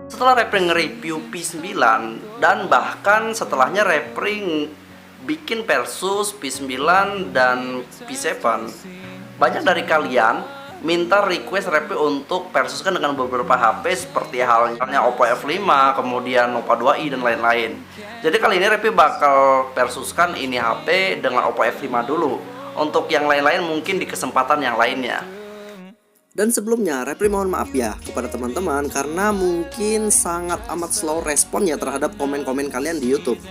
Setelah Repri nge-review P9 dan bahkan setelahnya Repri bikin Versus P9 dan P7, banyak dari kalian minta request Repri untuk versuskan dengan beberapa HP seperti halnya Oppo F5, kemudian Nova 2i dan lain-lain. Jadi kali ini Repri bakal versuskan ini HP dengan Oppo F5 dulu. Untuk yang lain-lain mungkin di kesempatan yang lainnya. Dan sebelumnya, Repri mohon maaf ya kepada teman-teman karena mungkin sangat amat slow responnya terhadap komen-komen kalian di YouTube.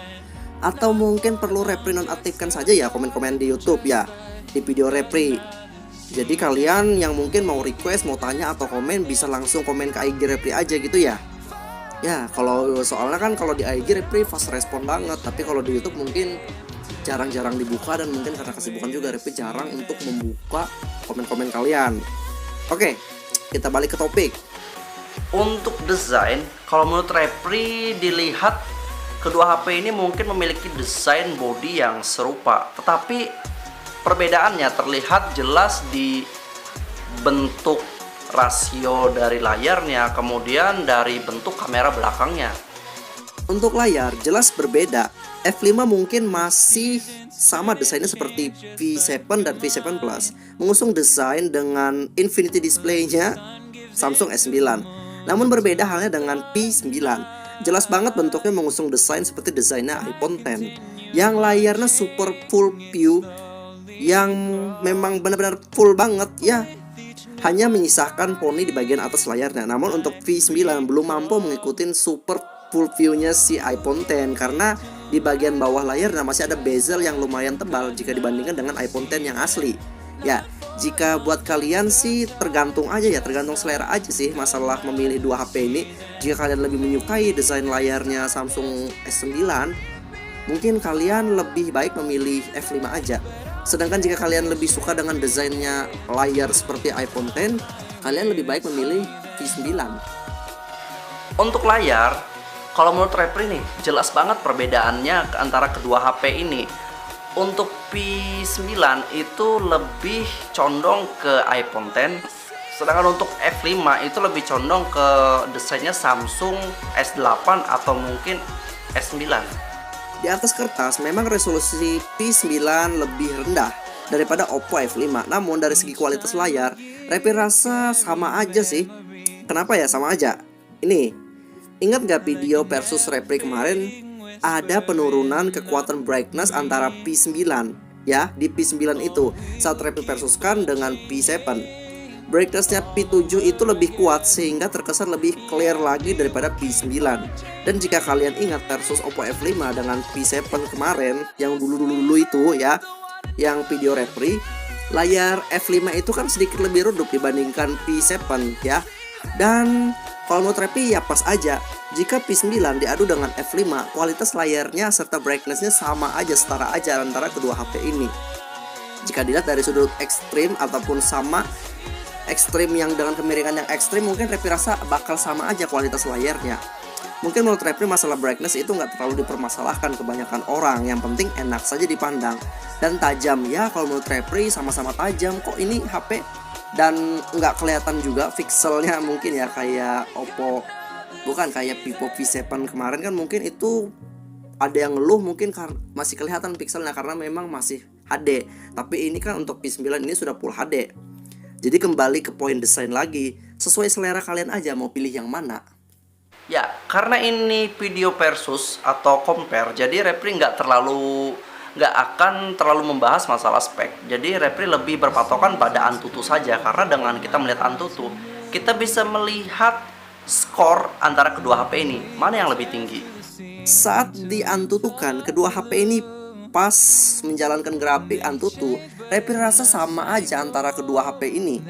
Atau mungkin perlu Repri nonaktifkan saja ya komen-komen di YouTube ya, di video Repri. Jadi kalian yang mungkin mau request, mau tanya atau komen bisa langsung komen ke IG Repri aja gitu ya. Ya, kalau soalnya kan kalau di IG Repri fast respon banget, tapi kalau di YouTube mungkin jarang-jarang dibuka dan mungkin karena kesibukan juga Repri jarang untuk membuka komen-komen kalian. Oke, kita balik ke topik. Untuk desain, kalau menurut Repri dilihat kedua HP ini mungkin memiliki desain body yang serupa, tetapi perbedaannya terlihat jelas di bentuk rasio dari layarnya, kemudian dari bentuk kamera belakangnya. Untuk layar jelas berbeda. F5 mungkin masih sama desainnya seperti V7 dan V7 Plus, mengusung desain dengan Infinity Display-nya Samsung S9. Namun berbeda halnya dengan P9. Jelas banget bentuknya mengusung desain seperti desainnya iPhone X, yang layarnya super full view, yang memang benar-benar full banget ya. Hanya menyisakan poni di bagian atas layarnya. Namun untuk V9 belum mampu mengikuti super full view-nya si iPhone X karena di bagian bawah layarnya masih ada bezel yang lumayan tebal jika dibandingkan dengan iPhone X yang asli. Ya, jika buat kalian sih tergantung aja ya, tergantung selera aja sih masalah memilih dua HP ini. Jika kalian lebih menyukai desain layarnya Samsung S9, mungkin kalian lebih baik memilih F5 aja. Sedangkan jika kalian lebih suka dengan desainnya layar seperti iPhone X, kalian lebih baik memilih V9. Untuk layar, kalau menurut Repri nih, jelas banget perbedaannya antara kedua HP ini. Untuk P9 itu lebih condong ke iPhone X, sedangkan untuk F5 itu lebih condong ke desainnya Samsung S8 atau mungkin S9. Di atas kertas memang resolusi P9 lebih rendah daripada Oppo F5. Namun dari segi kualitas layar, Repri rasa sama aja sih. Kenapa ya sama aja? Ini, ingat gak video versus Repri kemarin? Ada penurunan kekuatan brightness antara P9 ya, di P9 itu saat Repri versuskan dengan P7. Brightnessnya P7 itu lebih kuat sehingga terkesan lebih clear lagi daripada P9. Dan jika kalian ingat versus Oppo F5 dengan P7 kemarin yang dulu itu ya, yang video Repri, layar F5 itu kan sedikit lebih redup dibandingkan P7 ya. Dan kalau menurut Repri ya pas aja. Jika P9 diadu dengan F5, kualitas layarnya serta brightnessnya sama aja, setara aja antara kedua HP ini. Jika dilihat dari sudut ekstrim ataupun sama ekstrim yang dengan kemiringan yang ekstrim, mungkin Repri rasa bakal sama aja kualitas layarnya. Mungkin menurut Repri masalah brightness itu nggak terlalu dipermasalahkan kebanyakan orang. Yang penting enak saja dipandang dan tajam ya. Kalau menurut Repri sama-sama tajam kok ini HP. Dan nggak kelihatan juga pixelnya mungkin ya kayak Oppo, bukan kayak Vivo V7 kemarin kan mungkin itu ada yang ngeluh mungkin masih kelihatan pixelnya karena memang masih HD. Tapi ini kan untuk P9 ini sudah full HD. Jadi kembali ke poin desain lagi, sesuai selera kalian aja mau pilih yang mana. Ya, karena ini video versus atau compare, jadi Repri nggak akan terlalu membahas masalah spek. Jadi Repri lebih berpatokan pada Antutu saja, karena dengan kita melihat Antutu, kita bisa melihat skor antara kedua HP ini, mana yang lebih tinggi. Saat diantutukan kedua HP ini pas menjalankan grafik Antutu, Repri rasa sama aja antara kedua HP ini.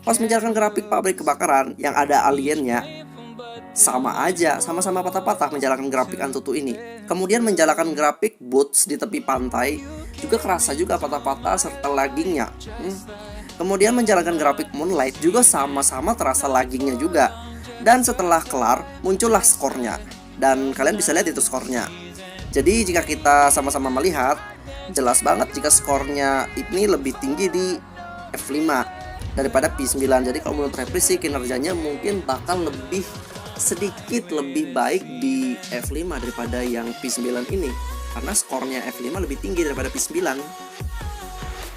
Pas menjalankan grafik pabrik kebakaran yang ada aliennya, sama aja, sama-sama patah-patah menjalankan grafik Antutu ini. Kemudian menjalankan grafik boots di tepi pantai, juga kerasa juga patah-patah serta laggingnya. Kemudian menjalankan grafik Moonlight juga sama-sama terasa laggingnya juga. Dan setelah kelar, muncullah skornya. Dan kalian bisa lihat itu skornya. Jadi jika kita sama-sama melihat, jelas banget jika skornya ini lebih tinggi di F5 daripada P9. Jadi kalau menurut Repri sih kinerjanya mungkin bakal lebih sedikit lebih baik di F5 daripada yang P9 ini, karena skornya F5 lebih tinggi daripada P9.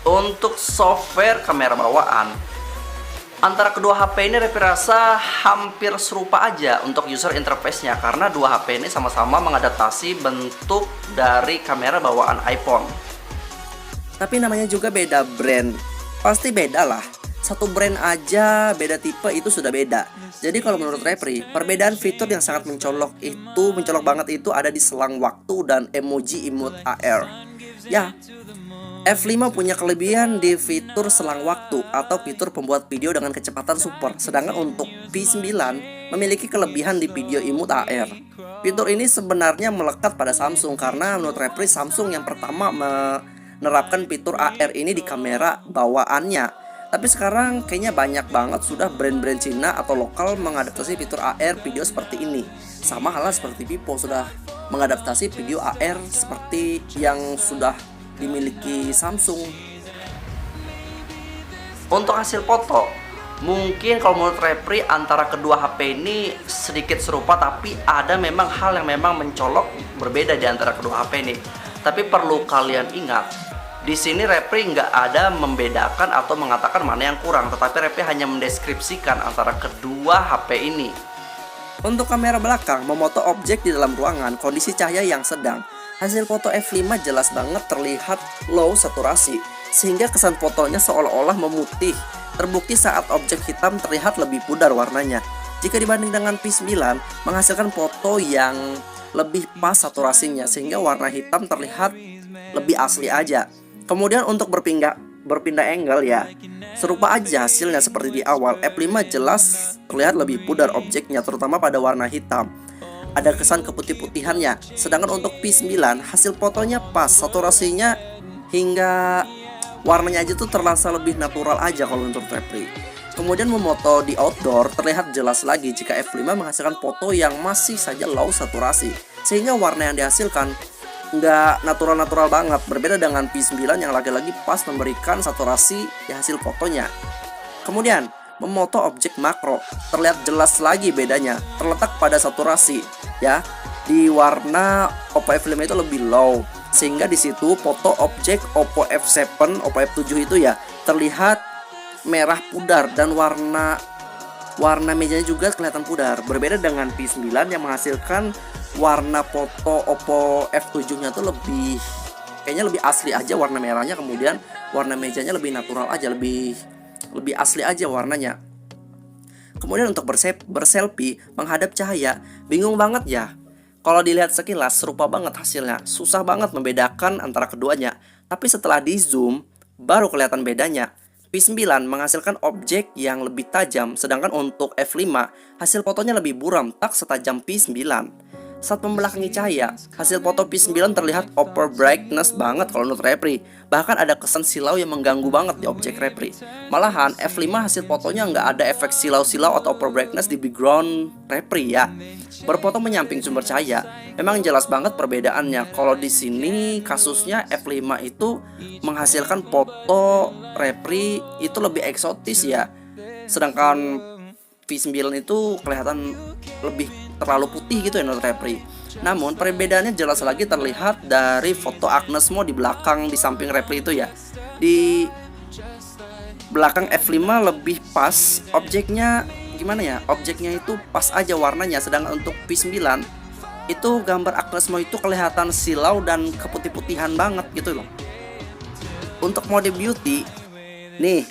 Untuk software kamera bawaan, antara kedua HP ini Repri rasa hampir serupa aja untuk user interface-nya, karena dua HP ini sama-sama mengadaptasi bentuk dari kamera bawaan iPhone. Tapi namanya juga beda brand, pasti beda lah. Satu brand aja beda tipe itu sudah beda. Jadi kalau menurut Repri, perbedaan fitur yang sangat mencolok banget itu ada di selang waktu dan emoji emote AR. Ya, F5 punya kelebihan di fitur selang waktu atau fitur pembuat video dengan kecepatan super. Sedangkan untuk P9 memiliki kelebihan di video emote AR. Fitur ini sebenarnya melekat pada Samsung, karena menurut Repri Samsung yang pertama menerapkan fitur AR ini di kamera bawaannya. Tapi sekarang kayaknya banyak banget sudah brand-brand Cina atau lokal mengadaptasi fitur AR video seperti ini. Sama halnya seperti Vivo sudah mengadaptasi video AR seperti yang sudah dimiliki Samsung. Untuk hasil foto, mungkin kalau menurut Repri antara kedua HP ini sedikit serupa, tapi ada memang hal yang memang mencolok berbeda di antara kedua HP ini. Tapi perlu kalian ingat, di sini Repri nggak ada membedakan atau mengatakan mana yang kurang, tetapi Repri hanya mendeskripsikan antara kedua HP ini. Untuk kamera belakang, memoto objek di dalam ruangan, kondisi cahaya yang sedang. Hasil foto F5 jelas banget terlihat low saturasi, sehingga kesan fotonya seolah-olah memutih. Terbukti saat objek hitam terlihat lebih pudar warnanya. Jika dibanding dengan P9, menghasilkan foto yang lebih pas saturasinya, sehingga warna hitam terlihat lebih asli aja. Kemudian untuk berpindah angle ya, serupa aja hasilnya seperti di awal. F5 jelas terlihat lebih pudar objeknya, terutama pada warna hitam. Ada kesan keputih-putihannya. Sedangkan untuk P9 hasil fotonya pas, saturasinya hingga warnanya aja tuh terasa lebih natural aja kalau untuk Repri. Kemudian memoto di outdoor terlihat jelas lagi jika F5 menghasilkan foto yang masih saja low saturasi, sehingga warna yang dihasilkan nggak natural-natural banget, berbeda dengan P9 yang lagi-lagi pas memberikan saturasi di hasil fotonya. Kemudian memoto objek makro terlihat jelas lagi bedanya, terletak pada saturasi ya. Di warna Oppo F5 itu lebih low, sehingga di situ foto objek Oppo F7, Oppo F7 itu ya terlihat merah pudar, dan warna mejanya juga kelihatan pudar, berbeda dengan P9 yang menghasilkan warna foto Oppo F7-nya tuh kayaknya lebih asli aja warna merahnya, kemudian warna mejanya lebih natural aja, lebih asli aja warnanya. Kemudian untuk berselfie menghadap cahaya, bingung banget ya. Kalau dilihat sekilas serupa banget hasilnya, susah banget membedakan antara keduanya. Tapi setelah di zoom baru kelihatan bedanya. P9 menghasilkan objek yang lebih tajam, sedangkan untuk F5 hasil fotonya lebih buram, tak setajam P9. Saat membelakangi cahaya, hasil foto P9 terlihat over brightness banget kalau menurut Repri. Bahkan ada kesan silau yang mengganggu banget di objek Repri. Malahan F5 hasil fotonya nggak ada efek silau-silau atau over brightness di background Repri ya. Berfoto menyamping sumber cahaya, memang jelas banget perbedaannya. Kalau di sini kasusnya F5 itu menghasilkan foto Repri itu lebih eksotis ya. Sedangkan P9 itu kelihatan lebih terlalu putih gitu ya menurut Repri. Namun perbedaannya jelas lagi terlihat dari foto Agnes Mo di belakang, di samping Repri itu ya. Di belakang F5 lebih pas objeknya, gimana ya, objeknya itu pas aja warnanya. Sedangkan untuk P9 itu gambar Agnes Mo itu kelihatan silau dan keputih-putihan banget gitu loh. Untuk mode beauty, nih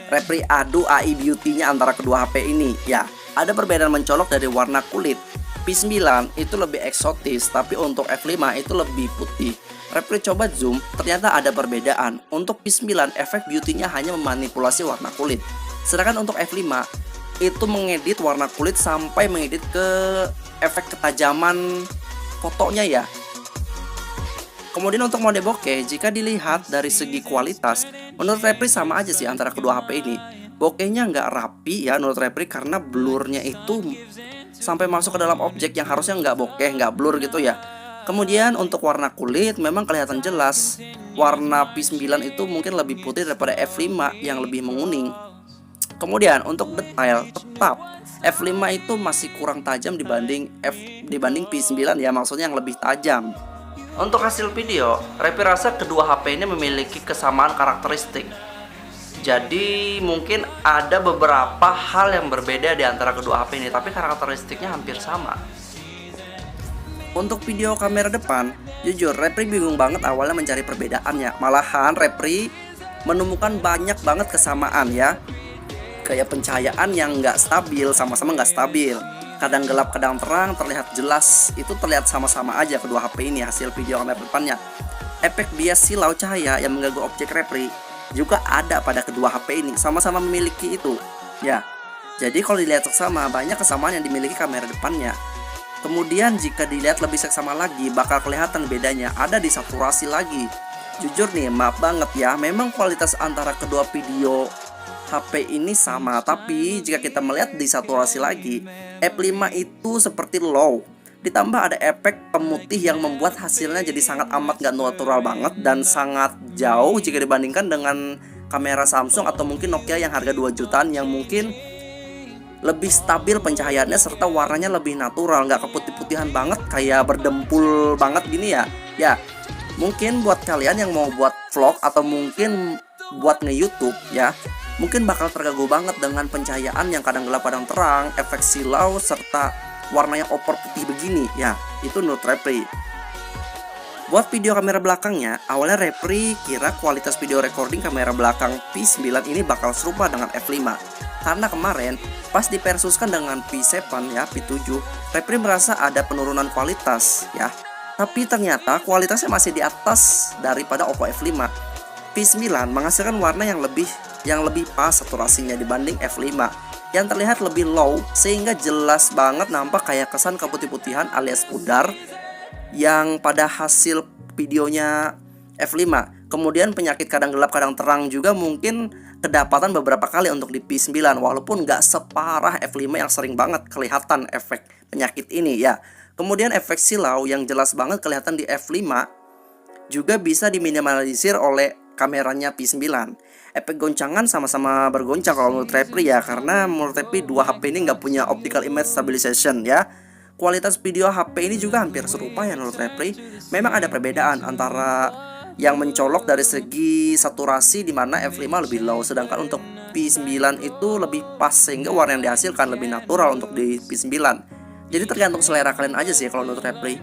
Repri adu AI beauty-nya antara kedua HP ini ya. Ada perbedaan mencolok dari warna kulit. P9 itu lebih eksotis, tapi untuk F5 itu lebih putih. Repri coba zoom, ternyata ada perbedaan. Untuk P9 efek beauty-nya hanya memanipulasi warna kulit. Sedangkan untuk F5 itu mengedit warna kulit sampai mengedit ke efek ketajaman fotonya ya. Kemudian untuk mode bokeh, jika dilihat dari segi kualitas, menurut Repri sama aja sih antara kedua HP ini. Bokehnya nggak rapi ya menurut Repri, karena blurnya itu sampai masuk ke dalam objek yang harusnya nggak bokeh, nggak blur gitu ya. Kemudian untuk warna kulit memang kelihatan jelas. Warna P9 itu mungkin lebih putih daripada F5 yang lebih menguning. Kemudian untuk detail tetap F5 itu masih kurang tajam dibanding P9 ya, maksudnya yang lebih tajam. Untuk hasil video, Repri rasa kedua HP ini memiliki kesamaan karakteristik. Jadi mungkin ada beberapa hal yang berbeda di antara kedua HP ini, tapi karakteristiknya hampir sama. Untuk video kamera depan, jujur Repri bingung banget awalnya mencari perbedaannya. Malahan Repri menemukan banyak banget kesamaan ya. Kayak pencahayaan yang nggak stabil, sama-sama nggak stabil. Kadang gelap, kadang terang, terlihat jelas. Itu terlihat sama-sama aja kedua HP ini hasil video kamera depannya. Efek bias silau cahaya yang mengganggu objek Repri juga ada pada kedua HP ini, sama-sama memiliki itu. Ya, jadi kalau dilihat seksama, banyak kesamaan yang dimiliki kamera depannya. Kemudian jika dilihat lebih seksama lagi, bakal kelihatan bedanya ada di saturasi lagi. Jujur nih, maaf banget ya, memang kualitas antara kedua video HP ini sama, tapi jika kita melihat di saturasi lagi, F5 itu seperti low. Ditambah ada efek pemutih yang membuat hasilnya jadi sangat amat gak natural banget dan sangat jauh jika dibandingkan dengan kamera Samsung atau mungkin Nokia yang harga 2 jutaan yang mungkin lebih stabil pencahayaannya serta warnanya lebih natural, nggak keputih-putihan banget kayak berdempul banget gini ya. Ya, mungkin buat kalian yang mau buat vlog atau mungkin buat nge-YouTube ya, mungkin bakal terganggu banget dengan pencahayaan yang kadang gelap kadang terang, efek silau serta warna yang over putih begini ya. Itu menurut Repri. Buat video kamera belakangnya, awalnya Repri kira kualitas video recording kamera belakang P9 ini bakal serupa dengan F5. Karena kemarin pas dipersuskan dengan P7 ya, P7, Repri merasa ada penurunan kualitas ya. Tapi ternyata kualitasnya masih di atas daripada Oppo F5. P9 menghasilkan warna yang lebih pas saturasinya dibanding F5, yang terlihat lebih low sehingga jelas banget nampak kayak kesan keputih-putihan alias pudar yang pada hasil videonya F5. Kemudian penyakit kadang gelap kadang terang juga mungkin kedapatan beberapa kali untuk di P9, walaupun nggak separah F5 yang sering banget kelihatan efek penyakit ini ya. Kemudian efek silau yang jelas banget kelihatan di F5 juga bisa diminimalisir oleh kameranya P9. Efek goncangan sama-sama bergoncang kalau menurut Repri ya, karena menurut Repri dua HP ini nggak punya optical image stabilization ya. Kualitas video HP ini juga hampir serupa ya menurut Repri. Memang ada perbedaan antara yang mencolok dari segi saturasi di mana F5 lebih low, sedangkan untuk P9 itu lebih pas sehingga warna yang dihasilkan lebih natural untuk di P9. Jadi tergantung selera kalian aja sih kalau menurut Repri.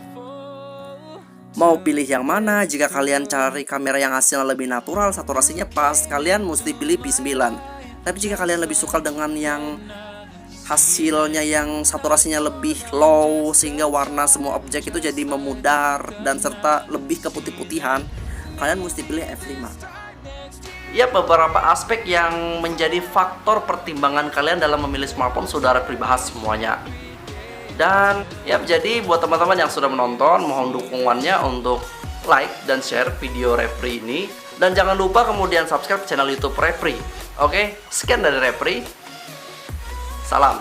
Mau pilih yang mana? Jika kalian cari kamera yang hasilnya lebih natural, saturasinya pas, kalian mesti pilih P9. Tapi jika kalian lebih suka dengan yang hasilnya yang saturasinya lebih low sehingga warna semua objek itu jadi memudar dan serta lebih keputih-putihan, kalian mesti pilih F5. Ya, beberapa aspek yang menjadi faktor pertimbangan kalian dalam memilih smartphone sudah Repri bahas semuanya. Dan ya, jadi buat teman-teman yang sudah menonton, mohon dukungannya untuk like dan share video Repri ini. Dan jangan lupa kemudian subscribe channel YouTube Repri. Oke, sekian dari Repri. Salam.